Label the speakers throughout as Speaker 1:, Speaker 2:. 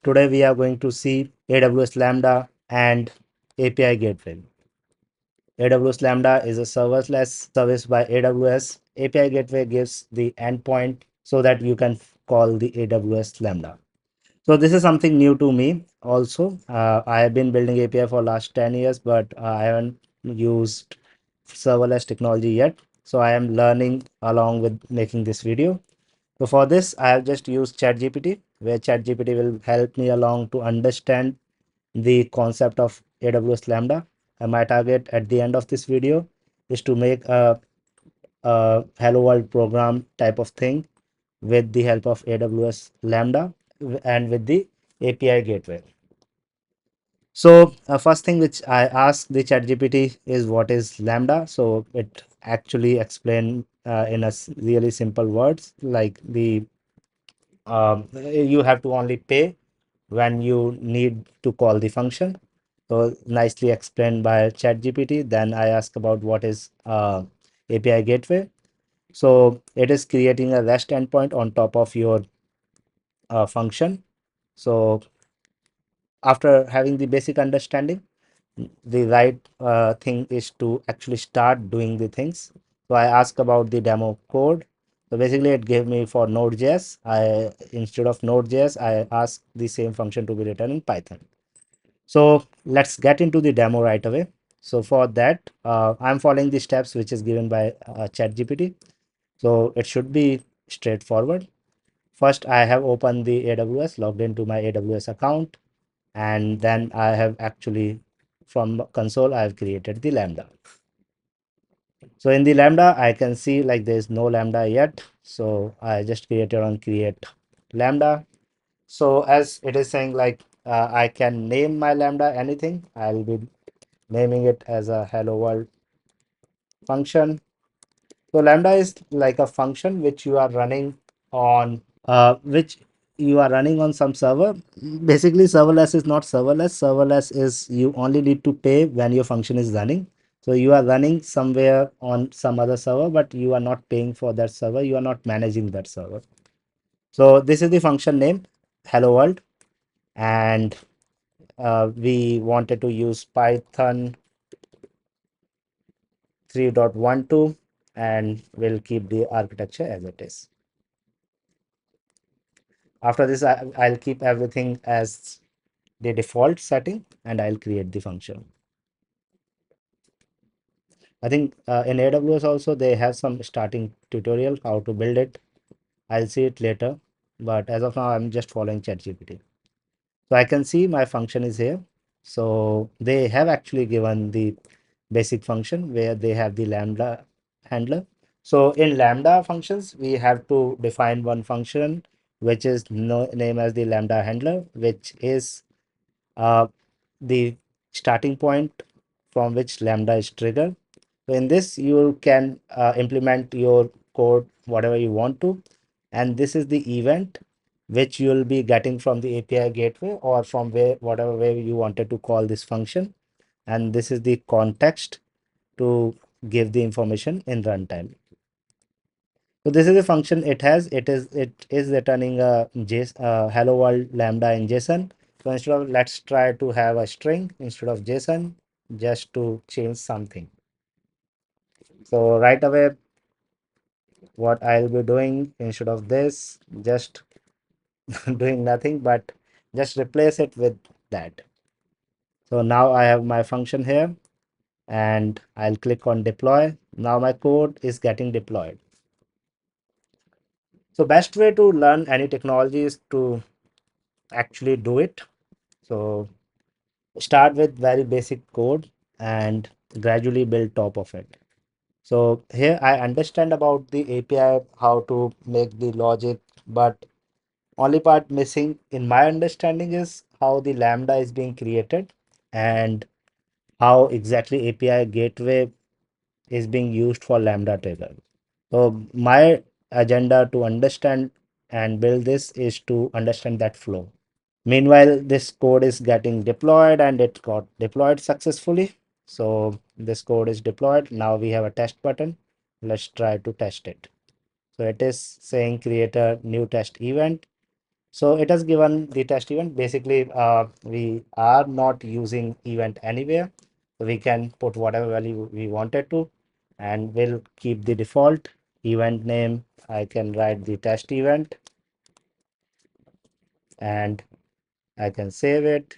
Speaker 1: Today we are going to see AWS Lambda and API Gateway. AWS Lambda is a serverless service by AWS. API Gateway gives the endpoint so that you can call the AWS Lambda. So this is something new to me also. I have been building API for last 10 years, but I haven't used serverless technology yet. So I am learning along with making this video. So for this, I have just used ChatGPT, where ChatGPT will help me along to understand the concept of AWS Lambda. And my target at the end of this video is to make a Hello World program type of thing with the help of AWS Lambda and with the API gateway. So first thing which I asked the ChatGPT is what is Lambda. So it actually explained in really simple words like you have to only pay when you need to call the function. So nicely explained by ChatGPT. Then I ask about what is API gateway. So it is creating a REST endpoint on top of your function. So after having the basic understanding, the right thing is to actually start doing the things. So I asked about the demo code. So basically it gave me for Node.js. I instead of Node.js, I asked the same function to be written in Python. So let's get into the demo right away. So for that, I'm following the steps which is given by ChatGPT. So it should be straightforward. First, I have opened the AWS, logged into my AWS account, and then I have actually from console I have created the Lambda. So in the Lambda, I can see like there is no Lambda yet. So I just created on create Lambda. So as it is saying like I can name my Lambda anything. I'll be naming it as a hello world function. So Lambda is like a function which you are running on some server. Basically, serverless is not serverless. Serverless is you only need to pay when your function is running. So you are running somewhere on some other server, but you are not paying for that server. You are not managing that server. So this is the function name, hello world, and we wanted to use Python 3.12 and we'll keep the architecture as it is. After this, I'll keep everything as the default setting and I'll create the function. I think in AWS also they have some starting tutorial how to build it. I'll see it later, but as of now I'm just following ChatGPT. So I can see my function is here. So they have actually given the basic function where they have the Lambda handler. So in Lambda functions, we have to define one function which is named as the Lambda handler, which is the starting point from which Lambda is triggered. So in this, you can implement your code whatever you want to, and this is the event which you will be getting from the API gateway or from whatever way you wanted to call this function, and this is the context to give the information in runtime. So this is a function it has. It is returning a hello world lambda in JSON. So instead of let's try to have a string instead of JSON just to change something. So right away, what I'll be doing instead of this, just doing nothing but just replace it with that. So now I have my function here and I'll click on deploy. Now my code is getting deployed. So best way to learn any technology is to actually do it. So start with very basic code and gradually build top of it. So here I understand about the API, how to make the logic, but only part missing in my understanding is how the Lambda is being created and how exactly API gateway is being used for Lambda trigger. So my agenda to understand and build this is to understand that flow. Meanwhile, this code is getting deployed and it got deployed successfully. So this code is deployed. Now we have a test button. Let's try to test it. So it is saying create a new test event. So it has given the test event. Basically, we are not using event anywhere. So we can put whatever value we wanted to, and we'll keep the default event name. I can write the test event and I can save it.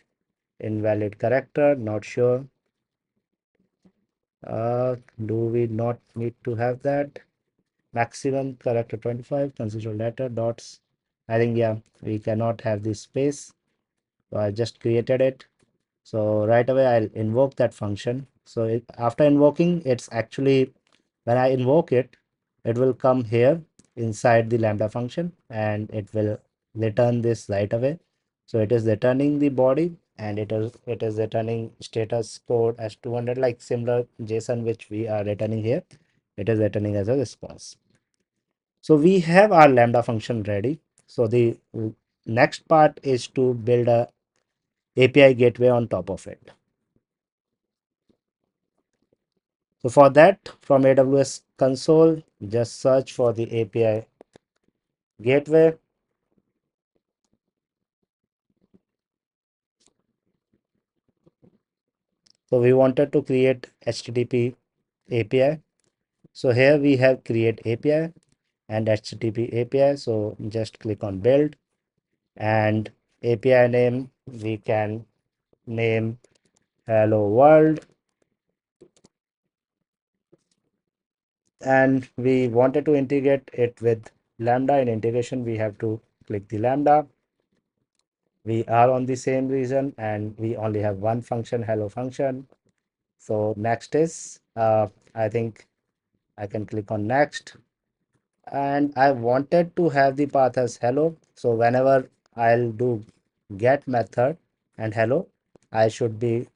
Speaker 1: Invalid character, not sure. Do we not need to have that? Maximum character 25, consider letter dots. I think, yeah, we cannot have this space. So I just created it. So right away I'll invoke that function. So after invoking, it's actually, when I invoke it, it will come here inside the Lambda function and it will return this right away. So it is returning the body and it is returning status code as 200, like similar JSON which we are returning here. It is returning as a response. So we have our Lambda function ready. So the next part is to build a API gateway on top of it. So for that, from AWS console, just search for the API gateway. So we wanted to create HTTP API. So here we have create API and HTTP API. So just click on build, and API name we can name hello world, and we wanted to integrate it with Lambda. In integration, we have to click the Lambda. We are on the same region and we only have one function, hello function. So next is, I think I can click on next, and I wanted to have the path as hello. So whenever I'll do get method and hello, I should be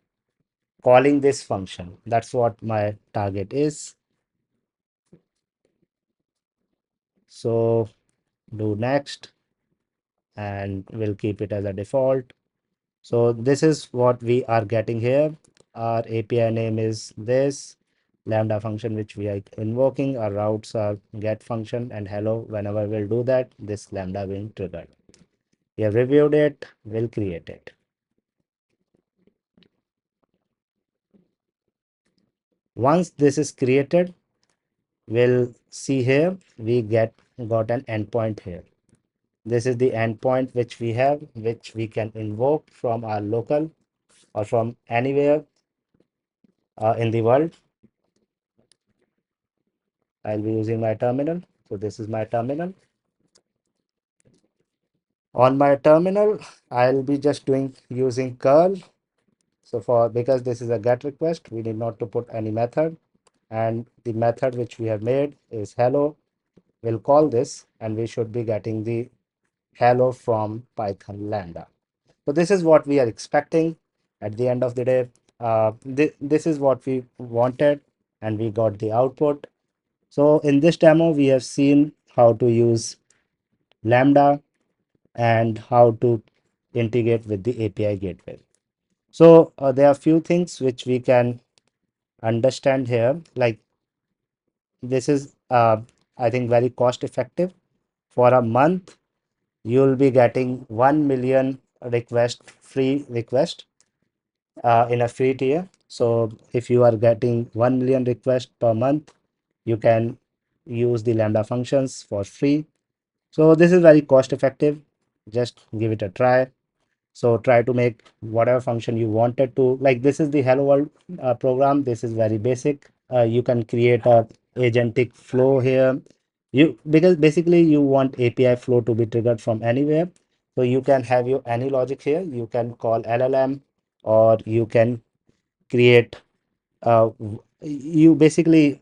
Speaker 1: calling this function. That's what my target is. So do next and we'll keep it as a default. So this is what we are getting here. Our API name is this Lambda function which we are invoking. Our routes are get function and hello. Whenever we'll do that, this Lambda will trigger. We have reviewed it, we'll create it. Once this is created, we'll see here we got an endpoint here. This is the endpoint which we have, which we can invoke from our local or from anywhere in the world. I'll be using my terminal. So this is my terminal. On my terminal, I'll be just using curl. So because this is a GET request, we need not to put any method. And the method which we have made is hello. We'll call this and we should be getting the hello from Python Lambda. So this is what we are expecting at the end of the day. This is what we wanted and we got the output. So in this demo, we have seen how to use Lambda and how to integrate with the API gateway. So there are few things which we can understand here. Like this is, I think, very cost effective. For a month, you'll be getting 1 million free request in a free tier. So if you are getting 1 million requests per month, you can use the Lambda functions for free. So this is very cost effective. Just give it a try. So try to make whatever function you wanted to. Like this is the hello world program. This is very basic. You can create a agentic flow here. Because basically you want API flow to be triggered from anywhere. So you can have your any logic here. You can call LLM, or you can create you basically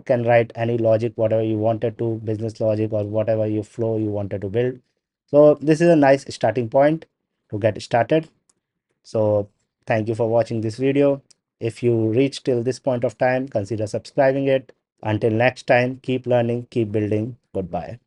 Speaker 1: can write any logic, whatever you wanted to, business logic or whatever you flow you wanted to build. So this is a nice starting point to get started. So thank you for watching this video. If you reach till this point of time, consider subscribing it. Until next time, keep learning, keep building. Goodbye.